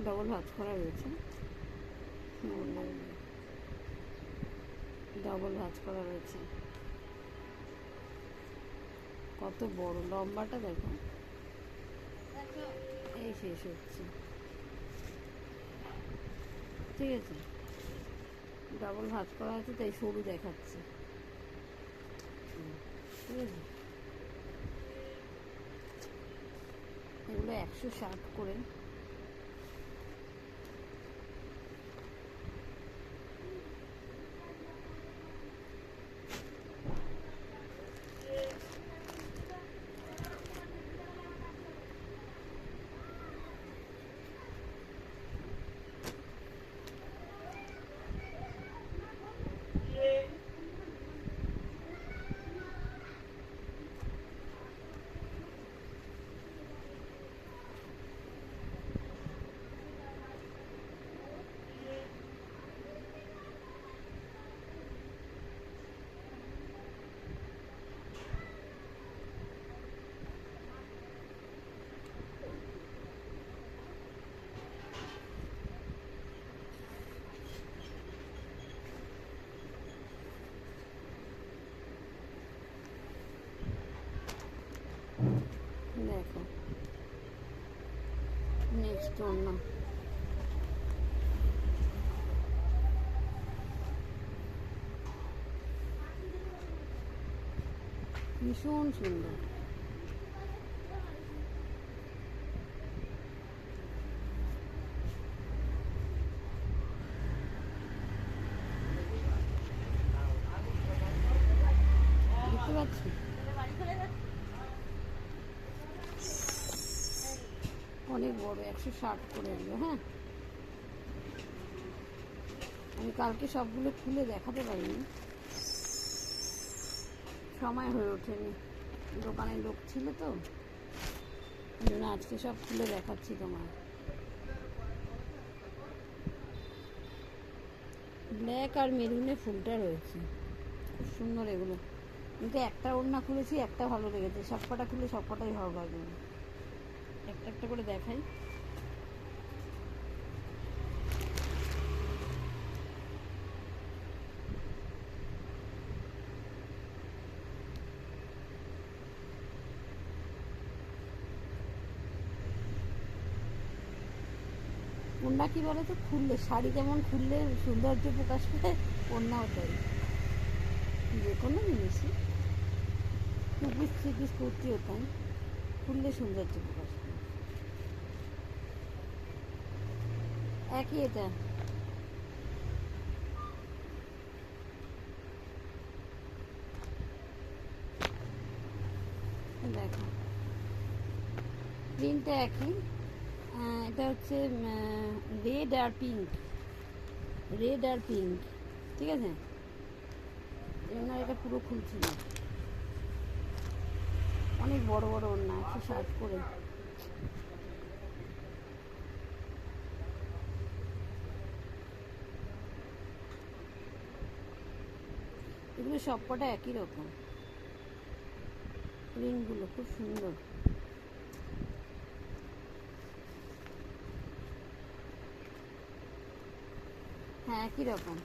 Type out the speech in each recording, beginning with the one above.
Double ভাঁজ করা রয়েছে, ডবল ভাঁজ করা রয়েছে। কত বড় লম্বাটা দেখো, এই শেষ হচ্ছে। ঠিক আছে, ডবল ভাঁজ করা আছে তাই সরু দেখাচ্ছে। ঠিক আছে, এগুলো 160 করে। দেখো নেক্সট ওড়না, ভীষণ সুন্দর। দেখতে পাচ্ছি অনেক বড়, 160 করে এলো। হ্যাঁ, আমি কালকে সবগুলো খুলে দেখাতে পারিনি, সময় হয়ে ওঠেনি, দোকানে লোক ছিল তো, ওই জন্য আজকে সব খুলে দেখাচ্ছি তোমার। ব্ল্যাক আর মেরুনে ফুলটা রয়েছে, খুব সুন্দর এগুলো। কিন্তু একটা ওড়না খুলেছি, একটা ভালো লেগেছে, সবকটা খুলে সবকটাই ভালো লাগবে। একটা একটা করে দেখাই। ওড়না কি বলো তো, খুললে শাড়ি যেমন খুললে সৌন্দর্য প্রকাশ পায়, ওড়নাও তাই। যে কোনো জিনিসই, 2 পিস 3 পিস কুর্তিও তাই, খুললে সৌন্দর্য প্রকাশ পায়। একই এটা, দেখো প্রিন্টটা একই। এটা হচ্ছে রেড আর পিঙ্ক, রেড আর পিঙ্ক। ঠিক আছে, এজন্য এটা পুরো খুলছি না। অনেক বড় বড় ওড়না, 160 করে। এগুলো সবকটা একই রকম, প্রিন্টগুলো খুব সুন্দর। হ্যাঁ, একই রকম।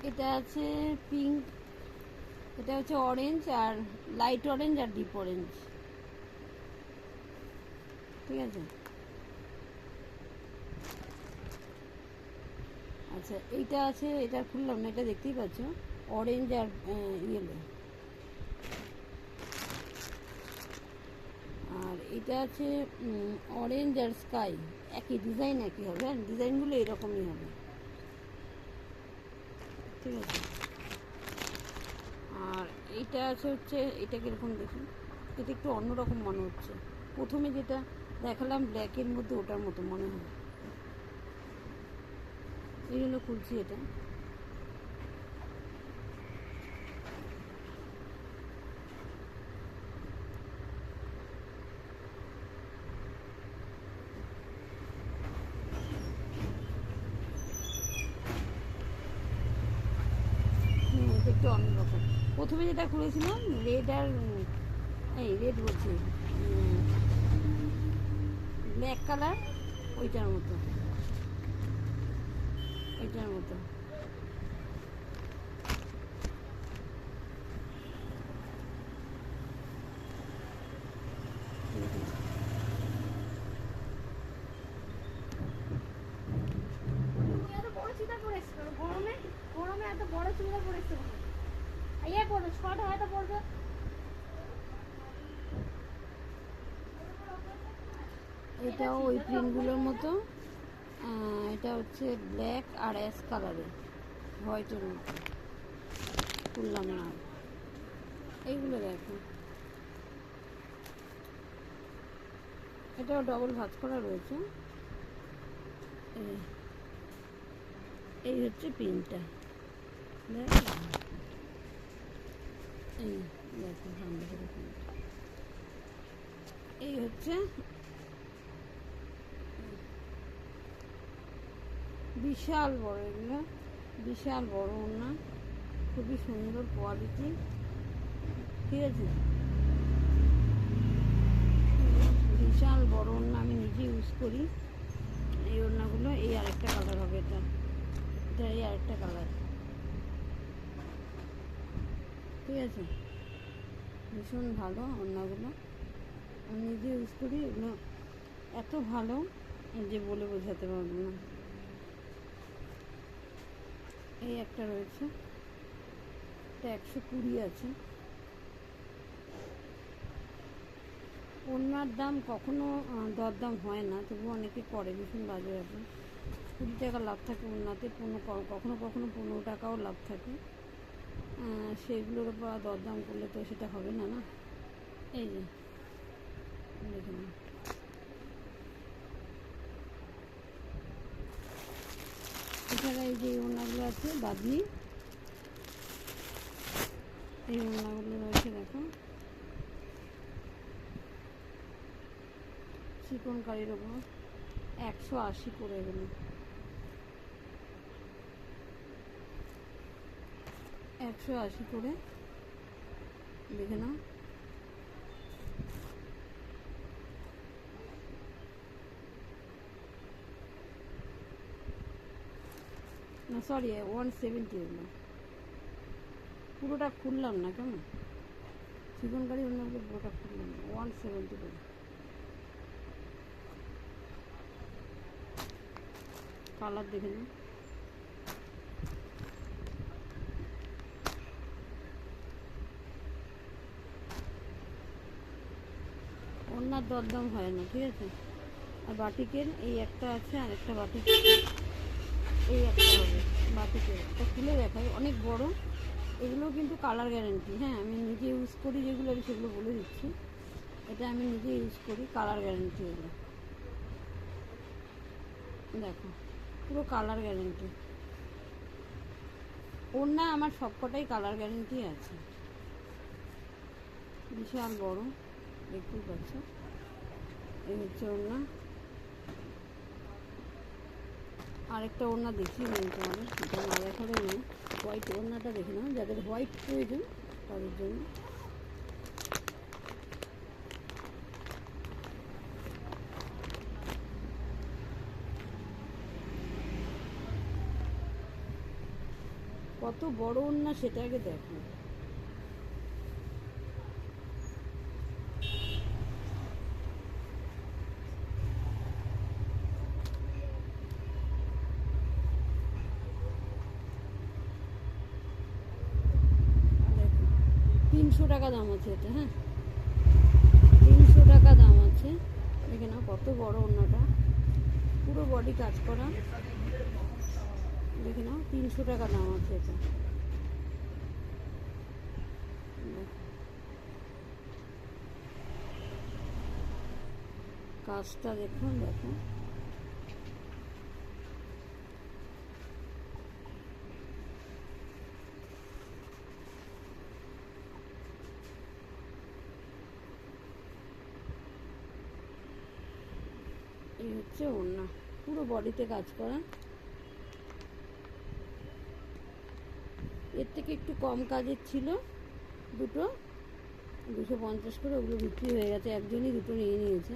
এটা আছে পিঙ্ক, এটা হচ্ছে অরেঞ্জ আর লাইট অরেঞ্জ আর ডিপ অরেঞ্জ। ঠিক আছে, আচ্ছা এইটা আছে, এটা খুললাম না, এটা দেখতেই পাচ্ছ অরেঞ্জ আর ইয়েলো। আর এটা আছে অরেঞ্জ আর স্কাই, একই ডিজাইন, একই হবে। হ্যাঁ, ডিজাইনগুলো এরকমই হবে। ঠিক আছে, আর এইটা আছে হচ্ছে, এটা কীরকম দেখি, এটা একটু অন্যরকম মনে হচ্ছে। প্রথমে যেটা দেখালাম ব্ল্যাকের মধ্যে, ওটার মতো মনে হয়। এই জন্য খুলছি এটা। একটু অন্যরকম। প্রথমে যেটা খুলেছিলাম রেড আর এই রেড বলছি, ব্ল্যাক কালার ওইটার মতো, ওইটার মতো। এটাও ওই প্রিন্টগুলোর মতো, এটা হচ্ছে ব্ল্যাক আর অ্যাশ কালারের, হোয়াইটের মতো। খুললাম না, এইগুলো দেখো, এটাও ডবল ভাঁজ করা রয়েছে। এই হচ্ছে প্রিন্টটা, এই দেখো সামনে থেকে প্রিন্ট। এই হচ্ছে বিশাল বড়, এগুলো বিশাল বড় ওড়না, খুবই সুন্দর কোয়ালিটি, ঠিক আছে। বিশাল বড় ওড়না, আমি নিজে ইউজ করি এই ওড়নাগুলো। এই আরেকটা কালার হবে, এটা এটা এই আরেকটা কালার, ঠিক আছে। ভীষণ ভালো ওড়নাগুলো, আমি নিজে ইউজ করি। এগুলো এত ভালো যে বলে বোঝাতে পারবো না। এই একটা রয়েছে, এটা 120 আছে। ওড়নার দাম কখনো দরদাম হয় না, তবু অনেকে করে, ভীষণ বাজে ব্যাপার। 20 টাকা লাভ থাকে ওড়নাতে, কখনো কখনো 15 টাকাও লাভ থাকে। সেগুলোর উপর দরদাম করলে তো সেটা হবে না, না। এই যে দেখুন, এছাড়া এই যে ওড়নাগুলো আছে বাদনি, এই ওড়নাগুলো রয়েছে দেখো, চিকন কারির ওপর 180 করে, এগুলো 180 করে, দেখে নাও। না সরি, 170 এগুলো। পুরোটা খুললাম না, কেমন চিকন কারি ওড়নাগুলো পুরোটা খুললাম না, 170 করে। কালার দেখে নিন, ওড়নার দরদাম হয় না, ঠিক আছে। আর বাটিকের এই একটা আছে, আর একটা বাটিক এই একটা হবে বাটিকের। এটা খুলে দেখাই, অনেক বড়। এগুলো কিন্তু কালার গ্যারেন্টি, হ্যাঁ, আমি নিজে ইউজ করি যেগুলো, আমি সেগুলো বলে দিচ্ছি। এটা আমি নিজে ইউজ করি, কালার গ্যারেন্টি এগুলো দেখো, পুরো কালার গ্যারেন্টি। ওড়না আমার সবকটাই কালার গ্যারেন্টি আছে। বিশাল বড়, দেখতেই পাচ্ছ। এই হচ্ছে ওড়না। আরেকটা ওড়না দেখিয়ে নিই তোমাদের, এটা না দেখালে নেই। হোয়াইট ওড়নাটা দেখে নাও, যাদের হোয়াইট প্রয়োজন তাদের জন্য। কত বড় ওড়না সেটা আগে দেখো। দেখো 300 টাকা দাম আছে এটা, হ্যাঁ 300 টাকা দাম আছে। দেখে নাও কত বড় ওড়নাটা, পুরো বডি কাজ করা। দেখে নাও 300 টাকা দাম আছে এটা। কাজটা দেখুন, দেখো এই হচ্ছে ওড়না, পুরো বডিতে কাজ করা। এর থেকে একটু কম কাজের ছিল দুটো, 250 করে, ওগুলো বিক্রি হয়ে গেছে, একজনই দুটো নিয়ে নিয়েছে।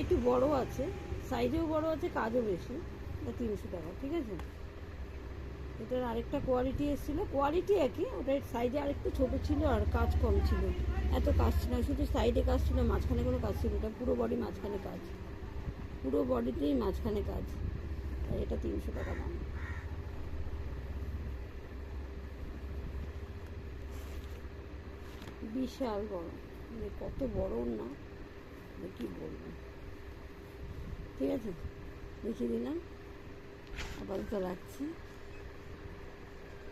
একটু বড় আছে, সাইজেও বড় আছে, কাজও বেশি। এটা 300 টাকা, ঠিক আছে। এটার আরেকটা কোয়ালিটি এসেছিলো, কোয়ালিটি একই, ওটার সাইজে আরেকটু ছোটো ছিল আর কাজ কম ছিল। এত কাজ ছিল না, শুধু সাইডে কাজ ছিল, মাঝখানে কোনো কাজ ছিল। এটা পুরো বডি মাঝখানে কাজ, পুরো বডিতেই মাঝখানে কাজ। আর এটা 300 টাকা দাম। বিশাল বড়, মানে কত বড় না, কি বলবো। ঠিক আছে, দেখিয়ে দিলাম, আপাতত রাখছি।